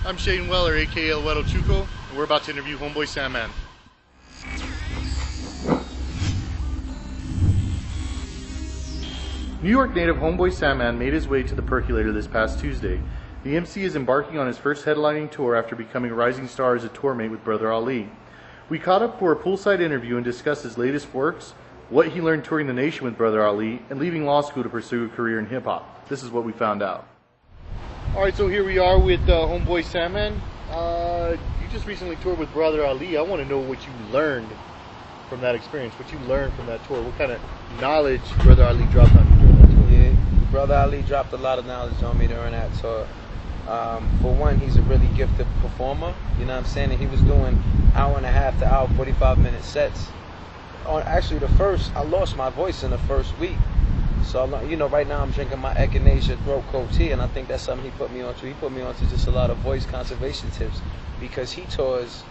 I'm Shane Weller, aka El Weddle Chuco, and we're about to interview Homeboy Sandman. New York native Homeboy Sandman made his way to the Percolator this past Tuesday. The MC is embarking on his first headlining tour after becoming a rising star as a tour mate with Brother Ali. We caught up for a poolside interview and discussed his latest works, what he learned touring the nation with Brother Ali, and leaving law school to pursue a career in hip-hop. This is what we found out. Alright, so here we are with Homeboy Sandman. You just recently toured with Brother Ali. I want to know what you learned from that experience, what you learned from that tour. What kind of knowledge Brother Ali dropped on you during that tour? Yeah, Brother Ali dropped a lot of knowledge on me during that tour. For one, he's a really gifted performer, you know what I'm saying? And he was doing hour and a half to hour, 45-minute sets. Actually, I lost my voice in the first week. So, you know, right now I'm drinking my Echinacea throat coat tea, and I think that's something he put me onto. He put me onto just a lot of voice conservation tips because he tours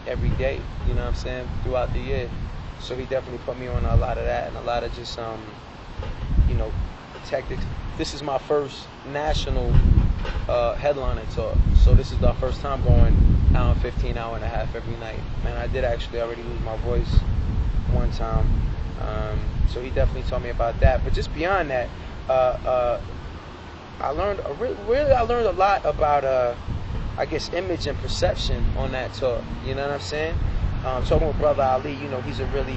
every day, you know what I'm saying, throughout the year. So he definitely put me on a lot of that and a lot of just, you know, tactics. This is my first national headlining tour. So this is our first time going hour and 15, hour and a half every night. Man, I did actually already lose my voice one time. So he definitely taught me about that. But just beyond that, I learned a lot about I guess image and perception on that tour. You know what I'm saying? Talking with Brother Ali, you know, he's a really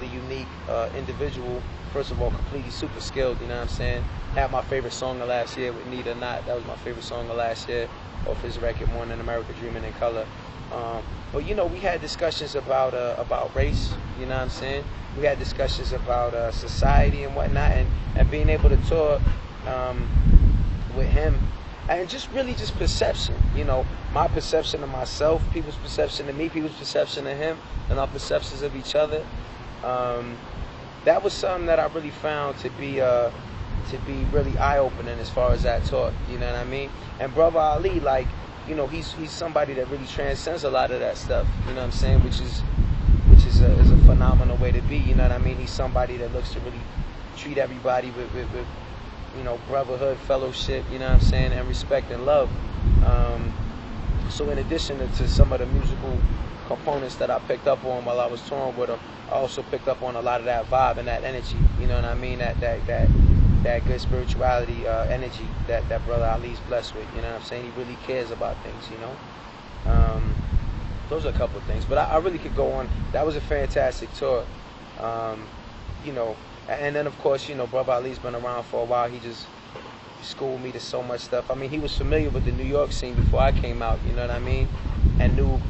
unique individual. First of all, completely super skilled. You know what I'm saying? Had my favorite song of last year with Need or Not. That was my favorite song of last year off his record, Morning in America, Dreaming in Color. But you know, we had discussions about race. You know what I'm saying? We had discussions about society and whatnot, and being able to tour with him, and just perception. You know, my perception of myself, people's perception of me, people's perception of him, and our perceptions of each other. That was something that I really found to be really eye-opening as far as that tour. You know what I mean? And Brother Ali, like, you know, he's somebody that really transcends a lot of that stuff. You know what I'm saying? Which is a phenomenal way to be. You know what I mean? He's somebody that looks to really treat everybody with you know, brotherhood, fellowship. You know what I'm saying? And respect and love. So in addition to some of the musical components that I picked up on while I was touring with him, I also picked up on a lot of that vibe and that energy. You know what I mean? That good spirituality energy that Brother Ali's blessed with. You know what I'm saying? He really cares about things, you know? Those are a couple of things. But I really could go on. That was a fantastic tour. You know, and then, of course, you know, Brother Ali's been around for a while. He schooled me to so much stuff. I mean, he was familiar with the New York scene before I came out, you know what I mean? And knew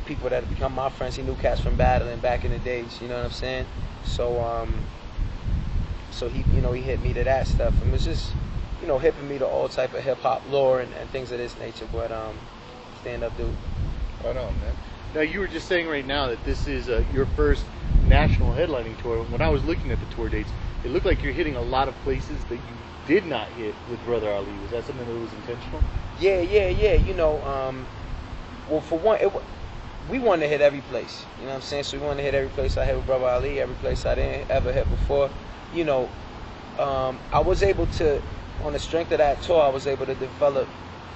people that had become my friends. He knew cats from battling back in the days, you know what I'm saying? So, so he, you know, he hit me to that stuff, and was just, you know, hipping me to all type of hip hop lore and things of this nature. But stand up dude. Right on, man. Now, you were just saying right now that this is your first national headlining tour. When I was looking at the tour dates, it looked like you're hitting a lot of places that you did not hit with Brother Ali. Was that something that was intentional? Yeah. You know, well, for one, we wanted to hit every place. You know what I'm saying? So we wanted to hit every place I hit with Brother Ali, every place I didn't ever hit before. You know, I was able to, on the strength of that tour, I was able to develop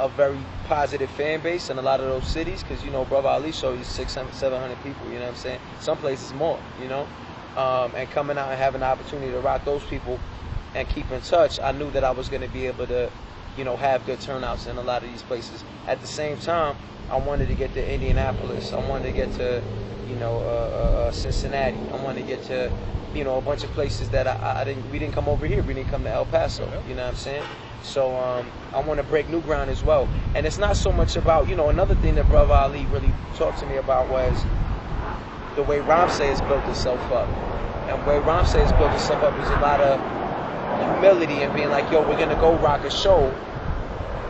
a very positive fan base in a lot of those cities, because, you know, Brother Ali showed you 600, 700 people, you know what I'm saying? Some places more, you know? And coming out and having the opportunity to rock those people and keep in touch, I knew that I was going to be able to, you know, have good turnouts in a lot of these places. At the same time, I wanted to get to Indianapolis. I wanted to get to, you know, Cincinnati. I wanted to get to, you know, a bunch of places that we didn't come over here. We didn't come to El Paso. You know what I'm saying? So I want to break new ground as well. And it's not so much about, you know, another thing that Brother Ali really talked to me about was the way Ramsey has built itself up. And the way Ramsey has built itself up is a lot of humility and being like, yo, we're going to go rock a show.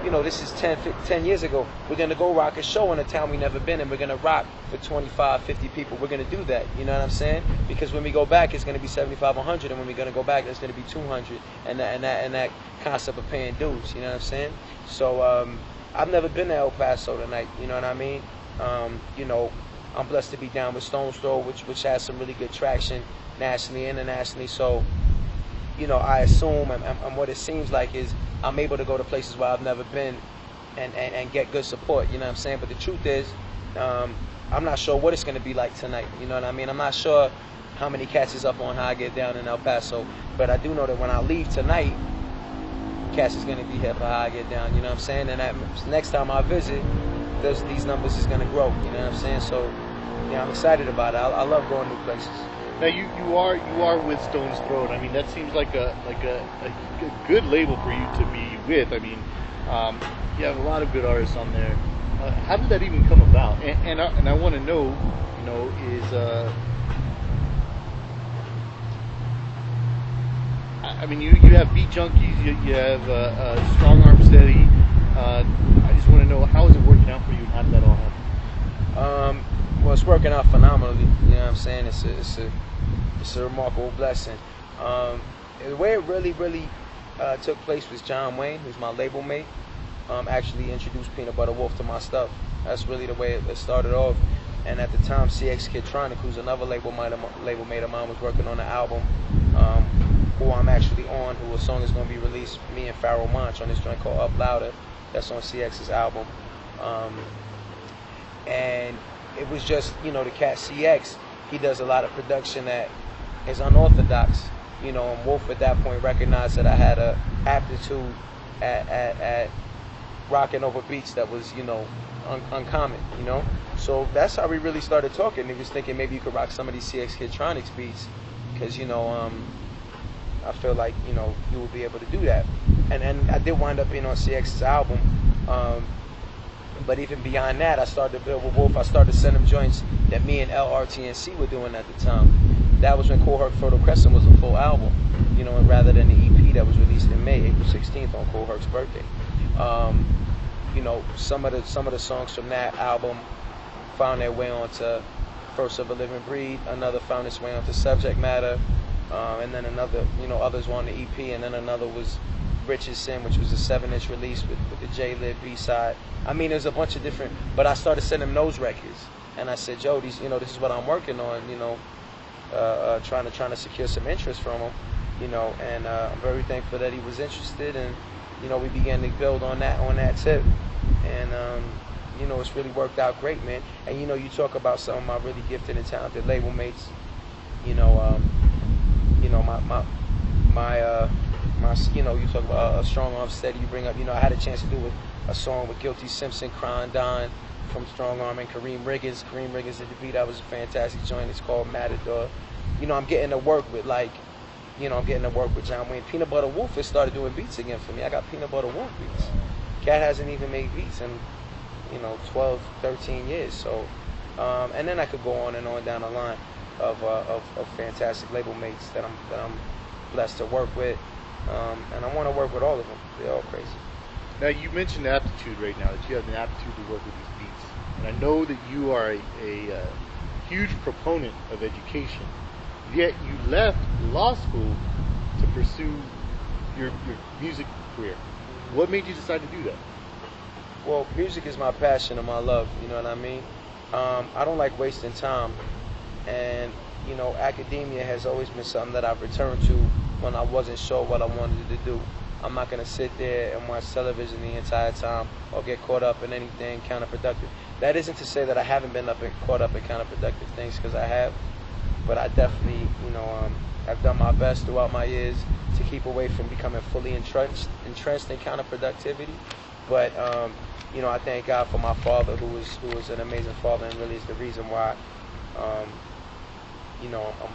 You know, this is 10 years ago. We're going to go rock a show in a town we've never been in. We're going to rock for 25, 50 people. We're going to do that. You know what I'm saying? Because when we go back, it's going to be 75, 100. And when we're going to go back, it's going to be 200. And that concept of paying dues. You know what I'm saying? So I've never been to El Paso tonight. You know what I mean? You know, I'm blessed to be down with Stone's Throw, which has some really good traction nationally, internationally. So, you know, I assume, and what it seems like is I'm able to go to places where I've never been and get good support. You know what I'm saying? But the truth is, I'm not sure what it's going to be like tonight. You know what I mean? I'm not sure how many cats is up on How I Get Down in El Paso, but I do know that when I leave tonight, cats is going to be here for How I Get Down. You know what I'm saying? And that next time I visit, these numbers is going to grow. You know what I'm saying? So, yeah, I'm excited about it. I love going new places. Now you are with Stone's Throw. I mean, that seems like a good label for you to be with. I mean, you have a lot of good artists on there. How did that even come about? And I want to know, is I mean, you have Beat Junkies, you have Strong Arm Steady. I just want to know, how is it working out for you, and how did that all happen? Well, it's working out phenomenally. You know what I'm saying? It's a remarkable blessing. The way it really took place was John Wayne, who's my label mate, actually introduced Peanut Butter Wolf to my stuff. That's really the way it started off. And at the time, CX Kidtronic, who's another label mate of mine, was working on the album, who I'm actually on, who a song is going to be released, me and Pharoah Monch, on this joint called Up Louder. That's on CX's album. And it was just, the cat CX, he does a lot of production that is unorthodox, and Wolf at that point recognized that I had a aptitude at rocking over beats that was, uncommon, So that's how we really started talking. He was thinking maybe you could rock some of these CX Kidtronics beats, because, I feel like, you would be able to do that. And I did wind up being on CX's album. But even beyond that, I started to build with Wolf. I started to send him joints that me and LRTNC were doing at the time. That was when Kool Herc Crescent was a full album, rather than the EP that was released in May, April 16th on Kool Herc's birthday. Some of the songs from that album found their way onto First of a Living Breed. Another found its way onto Subject Matter, and then another, others were on the EP, and then another was Rich's Sin, which was a 7-inch release with the J-Lib B-side. I mean, there's a bunch of different, but I started sending him those records, and I said, Joe, this is what I'm working on, trying to secure some interest from him, and I'm very thankful that he was interested, and we began to build on that tip, and it's really worked out great, man. And you talk about some of my really gifted and talented label mates, you talk about a Strong Arm Steady, you bring up, I had a chance to do a song with Guilty Simpson, Cron Don from Strong Arm, and Kareem Riggins. Kareem Riggins did the beat. That was a fantastic joint. It's called Matador. I'm getting to work with John Wayne. Peanut Butter Wolf has started doing beats again for me. I got Peanut Butter Wolf beats. Cat hasn't even made beats in 12, 13 years. So, and then I could go on and on down the line of fantastic label mates that I'm blessed to work with. And I want to work with all of them. They're all crazy. Now, you mentioned aptitude right now, that you have an aptitude to work with these beats. And I know that you are a huge proponent of education. Yet you left law school to pursue your music career. What made you decide to do that? Well, music is my passion and my love, you know what I mean? I don't like wasting time. And, academia has always been something that I've returned to when I wasn't sure what I wanted to do. I'm not going to sit there and watch television the entire time or get caught up in anything counterproductive. That isn't to say that I haven't been caught up in counterproductive things, because I have. But I definitely, have done my best throughout my years to keep away from becoming fully entrenched in counterproductivity. But, I thank God for my father, who was an amazing father, and really is the reason why, I'm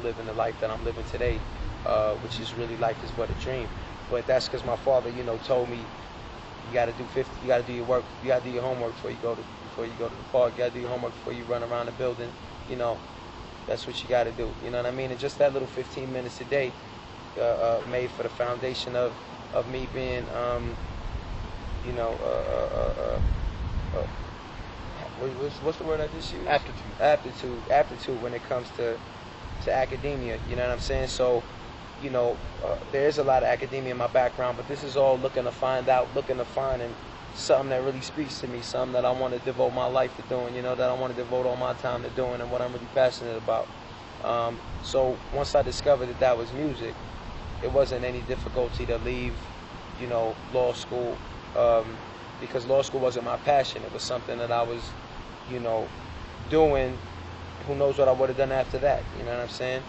living the life that I'm living today, which is really life is but a dream. But that's because my father, told me, you got to do your work, you got to do your homework before you go to the park, you got to do your homework before you run around the building, that's what you got to do, you know what I mean? And just that little 15 minutes a day made for the foundation of me being, what's the word I just used? Aptitude when it comes to academia, you know what I'm saying? So, there is a lot of academia in my background, but this is all looking to find and something that really speaks to me, something that I want to devote my life to doing, that I want to devote all my time to doing, and what I'm really passionate about. So once I discovered that was music, it wasn't any difficulty to leave, law school. because law school wasn't my passion. It was something that I was, doing. Who knows what I would have done after that? You know what I'm saying?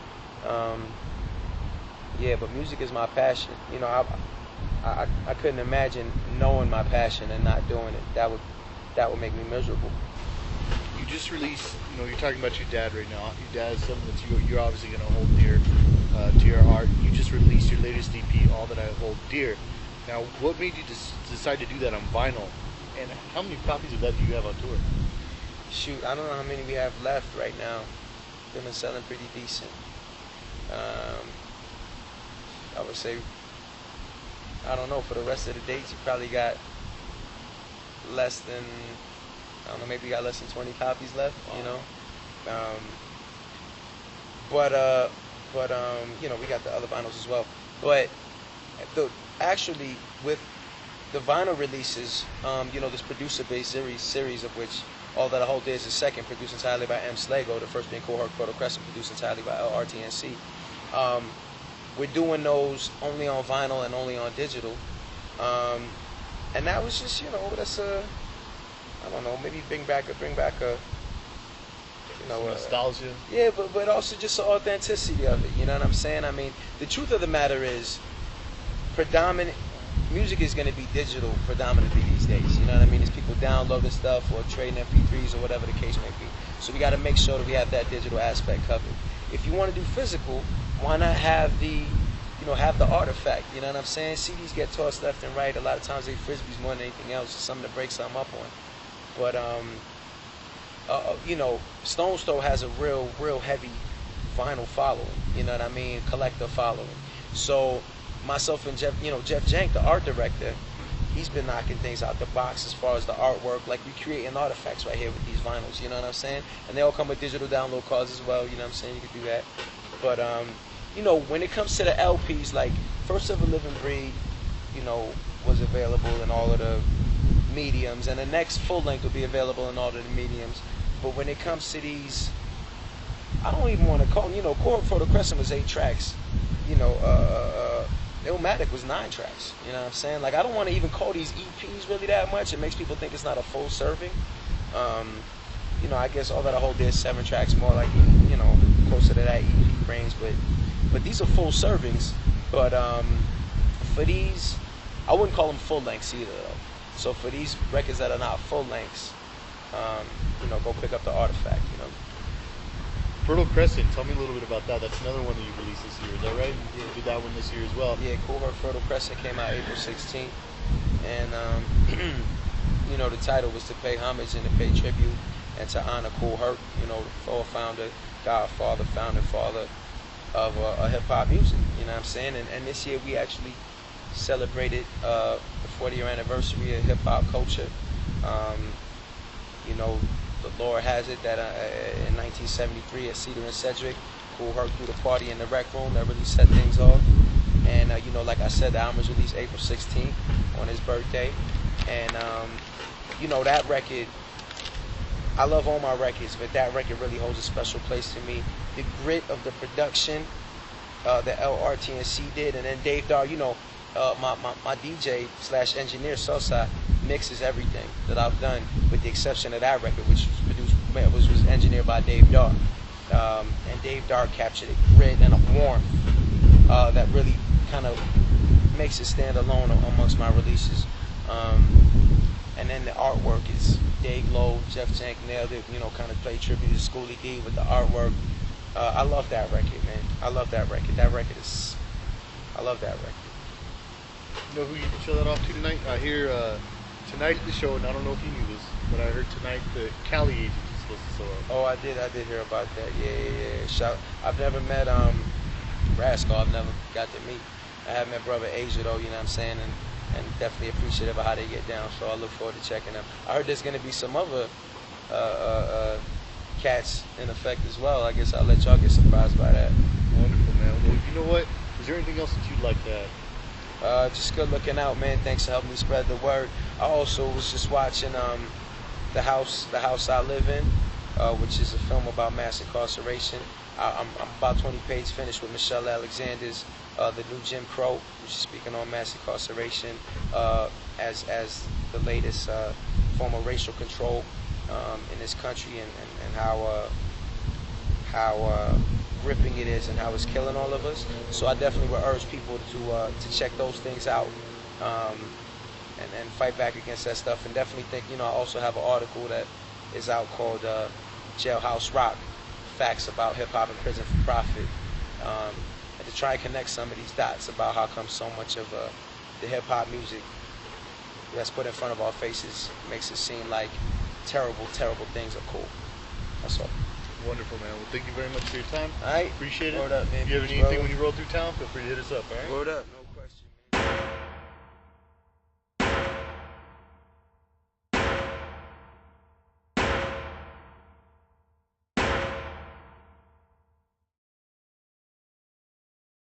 Yeah, but music is my passion. I couldn't imagine knowing my passion and not doing it. That would make me miserable. You just released, you're talking about your dad right now. Your dad is something that you're obviously going to hold dear to your heart. You just released your latest EP, All That I Hold Dear. Now, what made you decide to do that on vinyl? And how many copies of that do you have on tour? Shoot, I don't know how many we have left right now. They've been selling pretty decent. I would say, I don't know, for the rest of the dates, you probably got less than, I don't know, maybe you got less than 20 copies left, we got the other vinyls as well. But actually, with the vinyl releases, this producer-based series of which All That I Hold Dear is the second, produced entirely by M. Slago, the first being Kool Herc, Cresent, produced entirely by LRTNC. We're doing those only on vinyl and only on digital. And that was just, that's I don't know, maybe bring back a nostalgia. Yeah, but also just the authenticity of it. You know what I'm saying? I mean, the truth of the matter is, music is going to be digital predominantly these days. You know what I mean? As people downloading stuff or trading MP3s or whatever the case may be. So we got to make sure that we have that digital aspect covered. If you want to do physical, why not have have the artifact? You know what I'm saying? CDs get tossed left and right. A lot of times they frisbees more than anything else. It's something to break something up on. But Stone Throw has a real heavy vinyl following. You know what I mean? Collector following. So myself and Jeff Jank, the art director, he's been knocking things out the box as far as the artwork. Like, we creating artifacts right here with these vinyls. You know what I'm saying? And they all come with digital download cards as well. You know what I'm saying? You can do that. But when it comes to the LPs, like First of a Living Breed, was available in all of the mediums, and the next full length will be available in all of the mediums. But when it comes to these, I don't even want to call them, Kool Herc for the Crescent was 8 tracks. Illmatic was 9 tracks. You know what I'm saying? Like, I don't want to even call these EPs really that much. It makes people think it's not a full serving. I guess All That I Hold Dear is 7 tracks, more like, closer to that EP range. But these are full servings. But for these, I wouldn't call them full lengths either, though. So for these records that are not full lengths, go pick up the artifact. Fertile Crescent, tell me a little bit about that. That's another one that you released this year, is that right? Yeah. You did that one this year as well. Yeah, Kool Herc Fertile Crescent came out April 16th. And, the title was to pay homage and to pay tribute and to honor Kool Herc, the founder, godfather, founding father of hip-hop music. You know what I'm saying? And this year we actually celebrated the 40-year anniversary of hip-hop culture. The Lord has it that in 1973 at Cedar and Cedric, Kool Herc threw the party in the rec room that really set things off. And, like I said, the album was released April 16th on his birthday. And, that record, I love all my records, but that record really holds a special place to me. The grit of the production that LRTNC did, and then Dave Dar, my DJ / engineer, Southside, mixes everything that I've done, with the exception of that record, which was engineered by Dave Dar. And Dave Dar captured a grit and a warmth that really kind of makes it stand alone amongst my releases. And then the artwork is Dave Lowe, Jeff Jank nailed it, kind of play tribute to Schoolie D with the artwork. I love that record, man. I love that record. I love that record. You know who you can show that off to tonight? I hear tonight at the show, and I don't know if you knew this, but I heard tonight the Cali agent is supposed to show up. Oh, I did hear about that. Yeah. I've never met Rascal. I've never got to meet. I have met Brother Asia though, you know what I'm saying, and definitely appreciative of how they get down. So I look forward to checking them. I heard there's gonna be some other cats in effect as well. I guess I'll let y'all get surprised by that. Wonderful, man. Well, you know what? Is there anything else that you'd like to add? Just good looking out, man. Thanks for helping me spread the word. I also was just watching the house I live in, which is a film about mass incarceration. I'm about 20 pages finished with Michelle Alexander's The New Jim Crow, which is speaking on mass incarceration as the latest form of racial control in this country, and how gripping it is and how it's killing all of us. So I definitely would urge people to check those things out and fight back against that stuff. And definitely think, I also have an article that is out called Jailhouse Rock, Facts About Hip Hop and Prison for Profit, and to try and connect some of these dots about how come so much of the hip hop music that's put in front of our faces makes it seem like terrible, terrible things are cool. That's all. Wonderful, man. Well, thank you very much for your time. All right. Appreciate it. Word up, man. If you have anything when you roll through town, feel free to hit us up, all right? Word up.